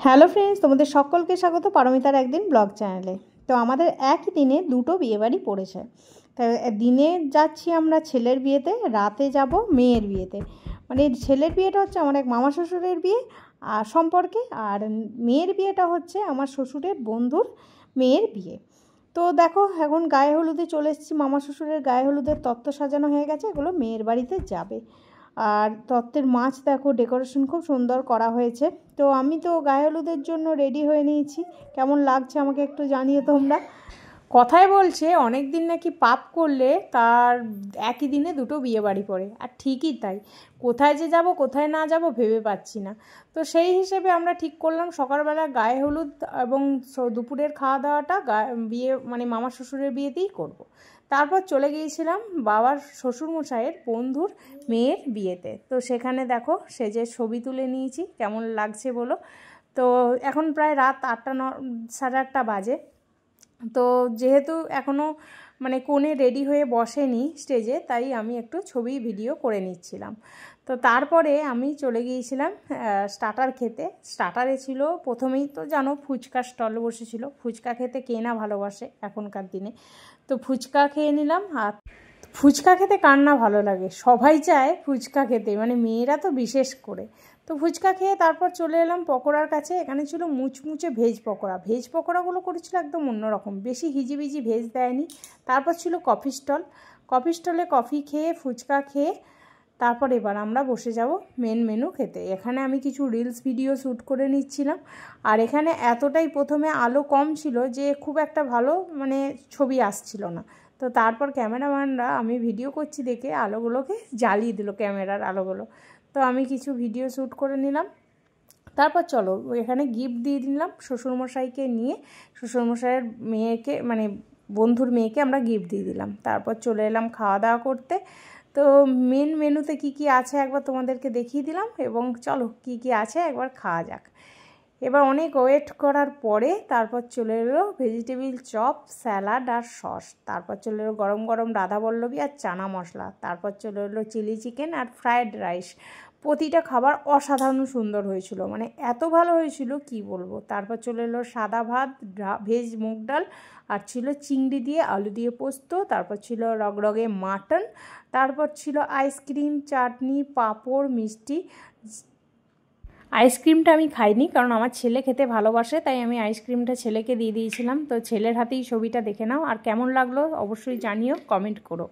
Hello friends, তোমাদের সকলকে স্বাগত পারমিতার একদিন ব্লগ চ্যানেলে। তো আমাদের একই দিনে দুটো বিয়েবাড়ি পড়েছে। তাই দিনে যাচ্ছি আমরা ছেলের বিয়েতে, রাতে যাব মেয়ের বিয়েতে। মানে ছেলের বিয়েটা হচ্ছে আমার এক মামা শ্বশুরের বিয়ে আর সম্পর্কে, আর মেয়ের বিয়েটা হচ্ছে আমার শ্বশুরের বন্ধুর মেয়ের বিয়ে। তো দেখো, এখন গায়ে হলুদে চলে এসেছি। মামা শ্বশুরের গায়ে হলুদের তত্ত্ব সাজানো হয়ে গেছে, এগুলো মেয়ের বাড়িতে যাবে। আর তত্ত্বের মাছ দেখো, ডেকোরেশন খুব সুন্দর করা হয়েছে। তো আমি তো গায়ে হলুদের জন্য রেডি হয়ে নিয়েছি। কেমন লাগছে আমাকে একটু জানিও তোমরা। কথায় বলছে অনেক দিন নাকি পাপ করলে তার একই দিনে দুটো বিয়ে বাড়ি পড়ে, আর ঠিকই তাই। কোথায় যে যাব কোথায় না যাব ভেবে পাচ্ছি না। তো সেই হিসেবে আমরা ঠিক করলাম সকালবেলা গায়ে হলুদ এবং দুপুরের খাওয়া দাওয়াটা বিয়ে মানে মামা শ্বশুরের বিয়েতেই করব। তারপর চলে গিয়েছিলাম বাবার শ্বশুরমশাইয়ের বন্ধুর মেয়ের বিয়েতে। তো সেখানে দেখো সেজে ছবি তুলে নিয়েছি, কেমন লাগছে বলো। তো এখন প্রায় রাত 8টা সাড়ে 8টা বাজে। তো যেহেতু এখনও মানে কনে রেডি হয়ে বসেনি স্টেজে, তাই আমি একটু ছবি ভিডিও করে নিচ্ছিলাম। তো তারপরে আমি চলে গিয়েছিলাম স্টার্টার খেতে। স্টার্টারে ছিল প্রথমেই তো জানো ফুচকা স্টল বসেছিল। ফুচকা খেতে কে না ভালোবাসে এখনকার দিনে। তো ফুচকা খেয়ে নিলাম। আর ফুচকা খেতে কার না ভালো লাগে, সবাই চায় ফুচকা খেতে, মানে মেয়েরা তো বিশেষ করে। তো ফুচকা খেয়ে তারপর চলে এলাম পকোড়ার কাছে। এখানে ছিল মুচমুচে ভেজ পকোড়া। ভেজ পকোড়াগুলো করেছিল একদম অন্যরকম, বেশি হিজিবিজি ভেজ দেয়নি। তারপর ছিল কফি স্টল। কফি স্টলে কফি খেয়ে ফুচকা খেয়ে তারপর এবার আমরা বসে যাব মেন মেনু খেতে। এখানে আমি কিছু রিলস ভিডিও শ্যুট করে নিচ্ছিলাম। আর এখানে এতটাই প্রথমে আলো কম ছিল যে খুব একটা ভালো মানে ছবি আসছিল না। তো তারপর ক্যামেরাম্যানরা আমি ভিডিও করছি দেখে আলোগুলোকে জ্বালিয়ে দিল, ক্যামেরার আলোগুলো। তো আমি কিছু ভিডিও শ্যুট করে নিলাম। তারপর চলো এখানে গিফট দিয়ে দিলাম শ্বশুরমশাইকে নিয়ে। শ্বশুরমশাইয়ের মেয়েকে মানে বন্ধুর মেয়েকে আমরা গিফট দিয়ে দিলাম। তারপর চলে এলাম খাওয়া দাওয়া করতে। তো মেন মেনুতে কি কি আছে একবার তোমাদেরকে দেখিয়ে দিলাম, এবং চলো কি কি আছে একবার খাওয়া যাক। এবার অনেক ওয়েট করার পরে তারপর চলে এলো ভেজিটেবিল চপ, স্যালাড আর সস। তারপর চলে এলো গরম গরম রাধাবল্লভী আর চানা মশলা। তারপর চলে এলো চিলি চিকেন আর ফ্রায়েড রাইস। প্রতিটা খাবার অসাধারণ সুন্দর হয়েছিল, মানে এত ভালো হয়েছিল কি বলবো। তারপর চলে এলো সাদা ভাত, ভেজ মুগ ডাল, আর ছিল চিংড়ি দিয়ে আলু দিয়ে পোস্ত। তারপর ছিল রগরগে মাটন। তারপর ছিল আইসক্রিম, চাটনি, পাঁপড়, মিষ্টি। আইসক্রিমটা আমি খাইনি, কারণ আমার ছেলে খেতে ভালোবাসে, তাই আমি আইসক্রিমটা ছেলেকে দিয়ে দিয়েছিলাম। তো ছেলের হাতেই ছবিটা দেখে নাও, আর কেমন লাগলো অবশ্যই জানিও, কমেন্ট করো।